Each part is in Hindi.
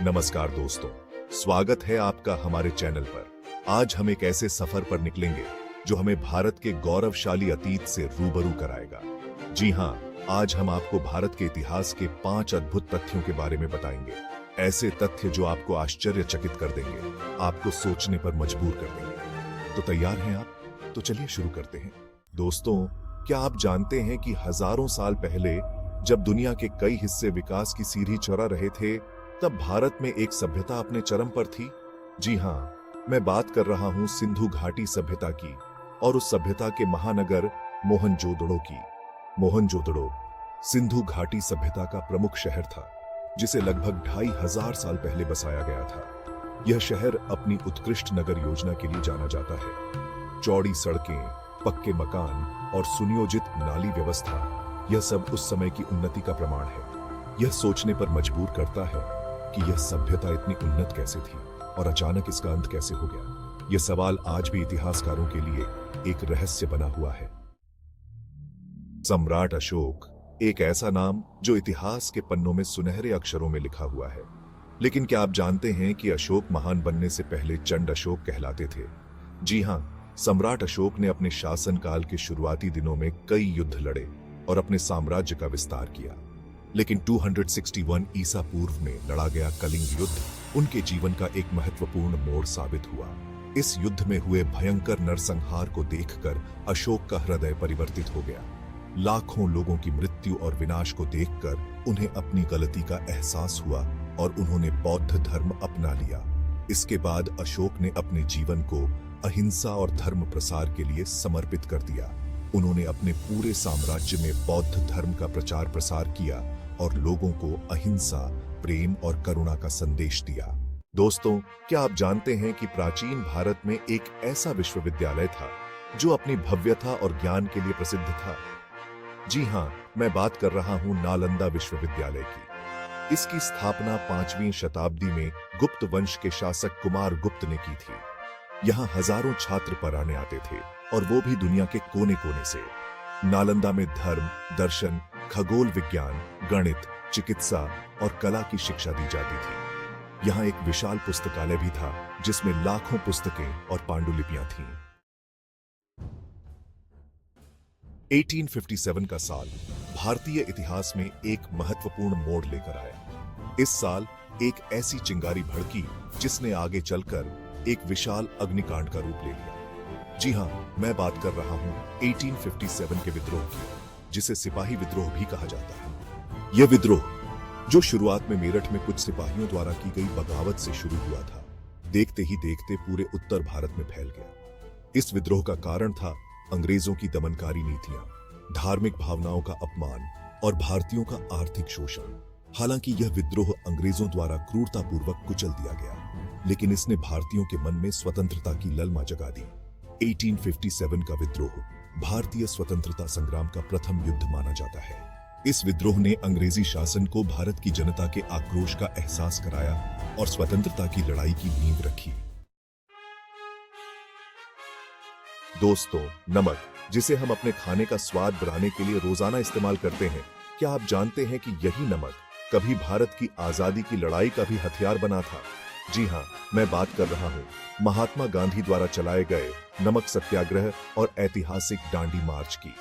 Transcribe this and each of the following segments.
नमस्कार दोस्तों, स्वागत है आपका हमारे चैनल पर। आज हम एक ऐसे सफर पर निकलेंगे जो हमें भारत के गौरवशाली अतीत से रूबरू कराएगा। जी हां, आज हम आपको भारत के इतिहास के 5 अद्भुत तथ्यों के बारे में बताएंगे। ऐसे तथ्य जो आपको आश्चर्यचकित कर देंगे, आपको सोचने पर मजबूर कर देंगे। तो तैयार हैं आप? तो चलिए शुरू करते हैं। दोस्तों, क्या आप जानते हैं कि हजारों साल पहले जब दुनिया के कई हिस्से विकास की सीढ़ी चढ़ा रहे थे, तब भारत में एक सभ्यता अपने चरम पर थी? जी हां, मैं बात कर रहा हूं सिंधु घाटी सभ्यता की और उस सभ्यता के महानगर मोहनजोदड़ो की। मोहनजोदड़ो सिंधु घाटी सभ्यता का प्रमुख शहर था, जिसे लगभग 2500 साल पहले बसाया गया था। यह शहर अपनी उत्कृष्ट नगर योजना के लिए जाना जाता है। चौड़ी सड़कें, पक्के मकान और सुनियोजित नाली व्यवस्था, यह सब उस समय की उन्नति का प्रमाण है। यह सोचने पर मजबूर करता है कि यह सभ्यता इतनी उन्नत कैसे थी और अचानक इसका अंत कैसे हो गया। यह सवाल आज भी इतिहासकारों के लिए एक रहस्य बना हुआ है। सम्राट अशोक एक ऐसा नाम जो इतिहास के पन्नों में सुनहरे अक्षरों में लिखा हुआ है। लेकिन क्या आप जानते हैं कि अशोक महान बनने से पहले चंड अशोक कहलाते थे? जी हां, सम्राट अशोक ने अपने शासनकाल के शुरुआती दिनों में कई युद्ध लड़े और अपने साम्राज्य का विस्तार किया। लेकिन 261 ईसा पूर्व में लड़ा गया कलिंग युद्ध उनके जीवन का एक महत्वपूर्ण मोड़ साबित हुआ। इस युद्ध में हुए भयंकर नरसंहार को देखकर अशोक का हृदय परिवर्तित हो गया। लाखों लोगों की मृत्यु और विनाश को देखकर उन्हें अपनी गलती का एहसास हुआ और उन्होंने बौद्ध धर्म अपना लिया। इसके बाद अशोक ने अपने जीवन को अहिंसा और धर्म प्रसार के लिए समर्पित कर दिया। उन्होंने अपने पूरे साम्राज्य में बौद्ध धर्म का प्रचार प्रसार किया और लोगों को अहिंसा, प्रेम और करुणा का संदेश दिया। दोस्तों, क्या आप जानते हैं कि प्राचीन भारत में एक ऐसा विश्वविद्यालय था जो अपनी भव्यता और ज्ञान के लिए प्रसिद्ध था? जी हां, मैं बात कर रहा हूं नालंदा विश्वविद्यालय की। इसकी स्थापना 5वीं शताब्दी में गुप्त वंश के शासक कुमार गुप्त ने की थी। यहां हजारों छात्र पढ़ने आते थे और वो भी दुनिया के कोने कोने से। नालंदा में धर्म, दर्शन, खगोल विज्ञान, गणित, चिकित्सा और कला की शिक्षा दी जाती थी। यहाँ एक विशाल पुस्तकालय भी था जिसमें लाखों पुस्तकें और पांडुलिपियां थीं। 1857 का साल भारतीय इतिहास में एक महत्वपूर्ण मोड़ लेकर आया। इस साल एक ऐसी चिंगारी भड़की जिसने आगे चलकर एक विशाल अग्निकांड का रूप ले लिया। जी हां, मैं बात कर रहा हूं 1857 के विद्रोह की, जिसे सिपाही विद्रोह भी कहा जाता है। यह विद्रोह, जो शुरुआत में मेरठ में कुछ सिपाहियों द्वारा की गई बगावत से शुरू हुआ था, देखते ही देखते पूरे उत्तर भारत में फैल गया। इस विद्रोह का कारण था अंग्रेजों की दमनकारी नीतियां, धार्मिक भावनाओं का अपमान और भारतीयों का आर्थिक शोषण। हालांकि यह विद्रोह अंग्रेजों द्वारा क्रूरतापूर्वक कुचल दिया गया, लेकिन इसने भारतीयों के मन में स्वतंत्रता की ललमा जगा दी। 1857 का विद्रोह भारतीय स्वतंत्रता संग्राम का प्रथम युद्ध माना जाता है। इस विद्रोह ने अंग्रेजी शासन को भारत की जनता के आक्रोश का एहसास कराया और स्वतंत्रता की लड़ाई की नींव रखी। दोस्तों, नमक, जिसे हम अपने खाने का स्वाद बढ़ाने के लिए रोजाना इस्तेमाल करते हैं, क्या आप जानते हैं कि यही नमक कभी भारत की आजादी की लड़ाई का भी हथियार बना था? जी हां, मैं बात कर रहा हूं महात्मा गांधी द्वारा चलाए गए नमक सत्याग्रह और ऐतिहासिक दांडी मार्च की।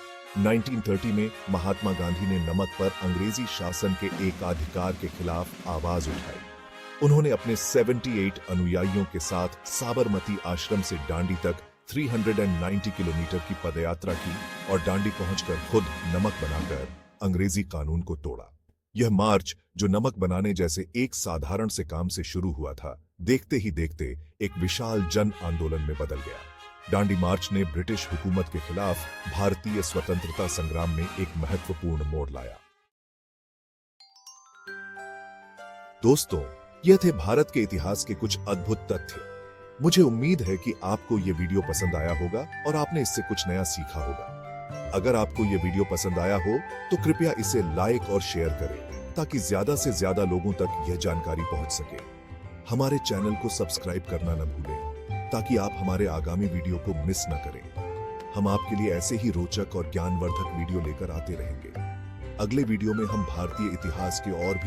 1930 में महात्मा गांधी ने नमक पर अंग्रेजी शासन के एकाधिकार के खिलाफ आवाज उठाई। उन्होंने अपने 78 अनुयायियों के साथ साबरमती आश्रम से दांडी तक 390 किलोमीटर की पदयात्रा की और दांडी पहुंचकर खुद नमक बनाकर अंग्रेजी कानून को तोड़ा। यह मार्च, जो नमक बनाने जैसे एक साधारण से काम से शुरू हुआ था, देखते ही देखते एक विशाल जन आंदोलन में बदल गया। दांडी मार्च ने ब्रिटिश हुकूमत के खिलाफ भारतीय स्वतंत्रता संग्राम में एक महत्वपूर्ण मोड़ लाया। दोस्तों, यह थे भारत के इतिहास के कुछ अद्भुत तथ्य। मुझे उम्मीद है कि आपको यह वीडियो पसंद आया होगा और आपने इससे कुछ नया सीखा होगा। अगर आपको यह वीडियो पसंद आया हो तो कृपया इसे लाइक और शेयर करें ताकि ज्यादा से ज्यादा लोगों तक यह जानकारी पहुंच सके। हमारे चैनल को सब्सक्राइब करना न भूलें ताकि आप हमारे आगामी वीडियो को मिस न करें। हम आपके लिए ऐसे ही रोचक और ज्ञानवर्धक वीडियो लेकर आते रहेंगे। अगले वीडियो में हम भारतीय इतिहास के और भी